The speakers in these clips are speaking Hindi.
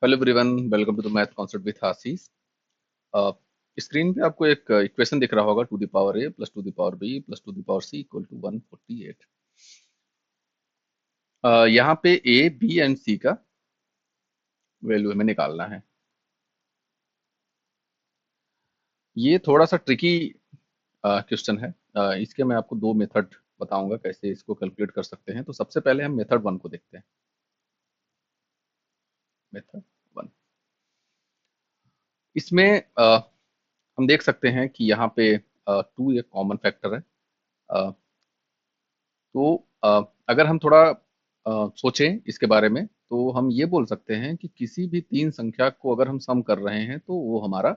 Hello everyone, welcome to the math concept with Ashish. Screen पे आपको एक इक्वेशन दिख रहा होगा, two the power a plus two the power b plus two the power c equal to 148। यहाँ पे ए बी एंड सी का वैल्यू हमें निकालना है। ये थोड़ा सा ट्रिकी क्वेश्चन है। इसके मैं आपको दो मेथड बताऊंगा कैसे इसको कैलकुलेट कर सकते हैं। तो सबसे पहले हम मेथड वन को देखते हैं। मेथड वन, इसमें हम देख सकते हैं कि यहाँ पे टू एक कॉमन फैक्टर है। तो अगर हम थोड़ा सोचें इसके बारे में, तो हम ये बोल सकते हैं कि किसी भी तीन संख्या को अगर हम सम कर रहे हैं तो वो हमारा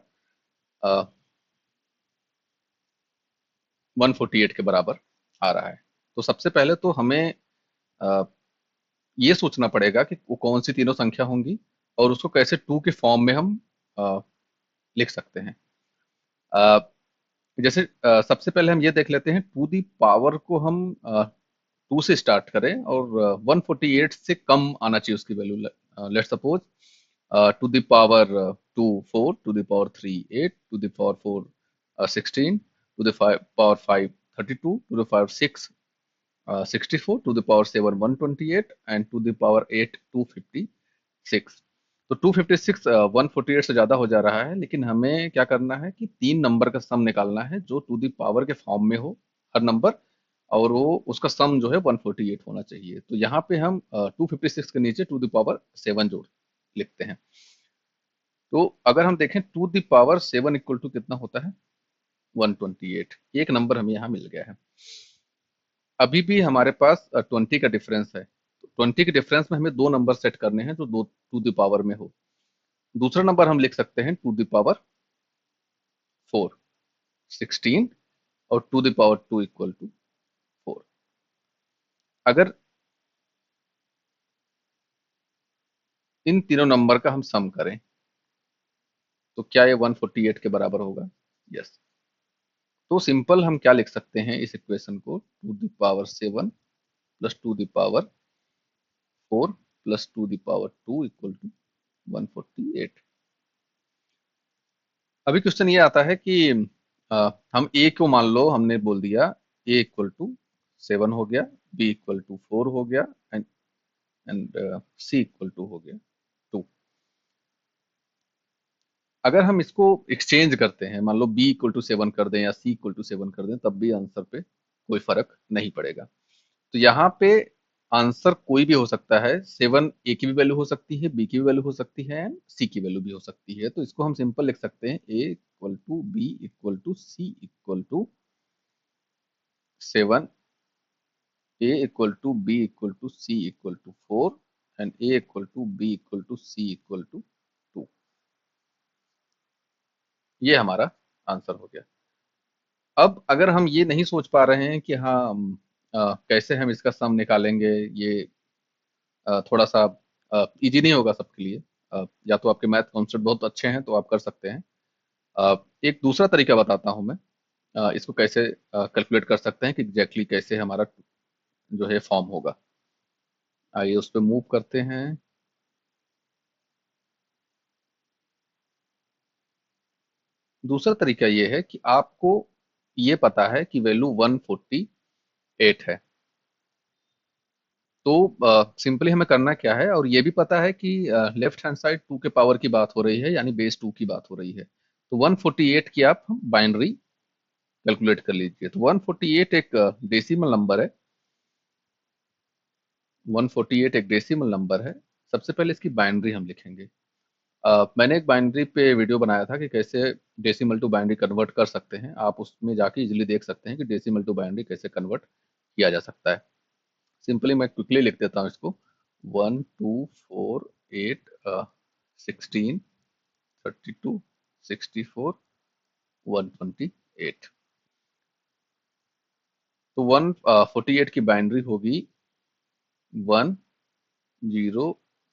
148 के बराबर आ रहा है। तो सबसे पहले तो हमें अ, ये सोचना पड़ेगा कि वो कौन सी तीनों संख्या होंगी और उसको कैसे टू के फॉर्म में हम अ, लिख सकते हैं। अ, जैसे सबसे पहले हम ये देख लेते हैं, टू दी पावर को हम टू से स्टार्ट करें और 148 से कम आना चाहिए उसकी value. Let's suppose two the power two 4, two the power three 8, two the power four 16, two the power five 32, two the power six 64, two the power seven 128 and two the power eight 256। तो 256 148 से ज्यादा हो जा रहा है, लेकिन हमें क्या करना है कि तीन नंबर का सम निकालना है जो टू द पावर के फॉर्म में हो हर नंबर, और वो उसका सम जो है 148 होना चाहिए। तो यहाँ पे हम 256 के नीचे टू द पावर सेवन जोड़ लिखते हैं। तो अगर हम देखें two the power seven equal to कितना होता है, 128। एक नंबर हमें यहाँ मिल गया है। अभी भी हमारे पास 20 का डिफरेंस है। तो 20 के डिफरेंस में हमें दो नंबर सेट करने हैं जो दो टू द पावर में हो। दूसरा नंबर हम लिख सकते हैं टू द पावर फोर 16, और two the power two equal to four. अगर इन तीनों नंबर का हम सम करें तो क्या ये 148 के बराबर होगा? यस। तो सिंपल हम क्या लिख सकते हैं इस इक्वेशन को, two the power seven plus two the power four plus two the power two equal to 148। अभी क्वेश्चन ये आता है कि हम ए को मान लो हमने बोल दिया ए इक्वल टू सेवन हो गया, बी इक्वल टू फोर हो गया, एंड सी इक्वल टू हो गया टू। अगर हम इसको एक्सचेंज करते हैं, मान लो बी इक्वल टू सेवन कर दें या सी इक्वल टू सेवन कर दें, तब भी आंसर पे कोई फर्क नहीं पड़ेगा। तो यहाँ पे आंसर कोई भी हो सकता है। सेवन ए की भी वैल्यू हो सकती है, बी की भी वैल्यू हो सकती है, एंड सी की वैल्यू भी हो सकती है। तो इसको हम सिंपल लिख सकते हैं, A equal to B equal to C equal to seven, A equal to B equal to C equal to four, and A equal to B equal to C equal to two. ये हमारा आंसर हो गया। अब अगर हम ये नहीं सोच पा रहे हैं कि हाँ कैसे हम इसका सम निकालेंगे, ये थोड़ा सा इजी नहीं होगा सबके लिए। या तो आपके मैथ कॉन्सेप्ट बहुत अच्छे हैं तो आप कर सकते हैं। एक दूसरा तरीका बताता हूँ मैं, इसको कैसे कैलकुलेट कर सकते हैं कि एग्जैक्टली कैसे हमारा जो है फॉर्म होगा। आइए उस पर मूव करते हैं। दूसरा तरीका ये है कि आपको ये पता है कि वैल्यू 148 है। तो सिंपली हमें करना क्या है, और ये भी पता है कि लेफ्ट हैंड साइड टू के पावर की बात हो रही है, यानी बेस टू की बात हो रही है। तो 148 की आप बाइनरी कैलकुलेट कर लीजिए। तो 148 एक डेसिमल नंबर है। 148 एक डेसिमल नंबर है। सबसे पहले इसकी बाइनरी हम लिखेंगे। मैंने एक बाइनरी पे वीडियो बनाया था कि कैसे डेसिमल टू बाइनरी कन्वर्ट कर सकते हैं। आप उसमें जाके इजीली देख सकते हैं कि डेसिमल टू बाइनरी कैसे कन्वर्ट किया जा सकता है। सिंपली मैं क्विकली लिख देता हूँ इसको। 1 2 4 8 16 32 64 128। तो 148 की बाइनरी होगी 1 0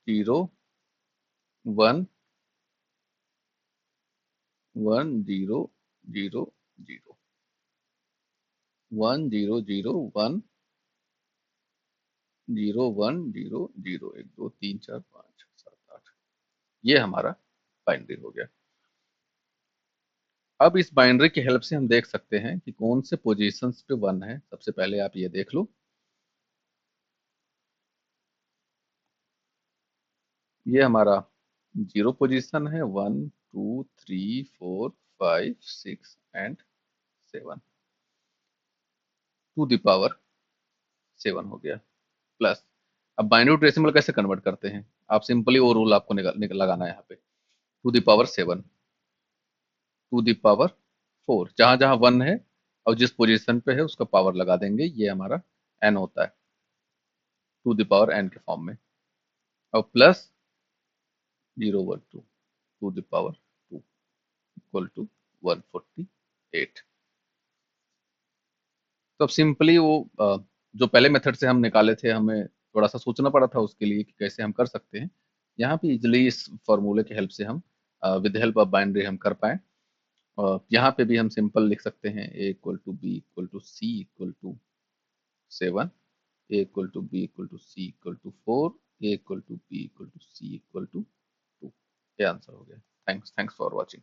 0 1 1 0 0 0 1 0 0 1 0 1 0 1 2 3 4 5 6 7 8। ये हमारा बाइनरी हो गया। अब इस बाइनरी की हेल्प से हम देख सकते हैं कि कौन से पोजीशंस पे 1 है। सबसे पहले आप ये देख लो, ये हमारा 0 पोजीशन है, 1 2 3 4 5 6 एंड 7, टू द पावर 7 हो गया। प्लस अब बाइनरी टू डेसिमल कैसे कन्वर्ट करते हैं, आप सिंपली वो रूल आपको लगाना है यहाँ पे, two the power 7, two the power 4, जहां जहां 1 है और जिस पोजीशन पे है उसका पावर लगा देंगे, ये हमारा n होता है, टू द पावर n के फॉर्म में। और plus 0 1 2, two the power 2 equal to 148। तो अब सिंपली वो जो पहले मेथड से हम निकाले थे, हमें थोड़ा सा सोचना पड़ा था उसके लिए कि कैसे हम कर सकते हैं। यहाँ पे इजिली इस फॉर्मूले की हेल्प से हम विद हेल्प ऑफ बाइनरी हम कर पाए। यहाँ पे भी हम सिंपल लिख सकते हैं, a equal to B equal to C equal to 7, a equal to B equal to C equal to 4, a equal to B equal to C equal to 2। ये आंसर हो गया। Thanks for watching.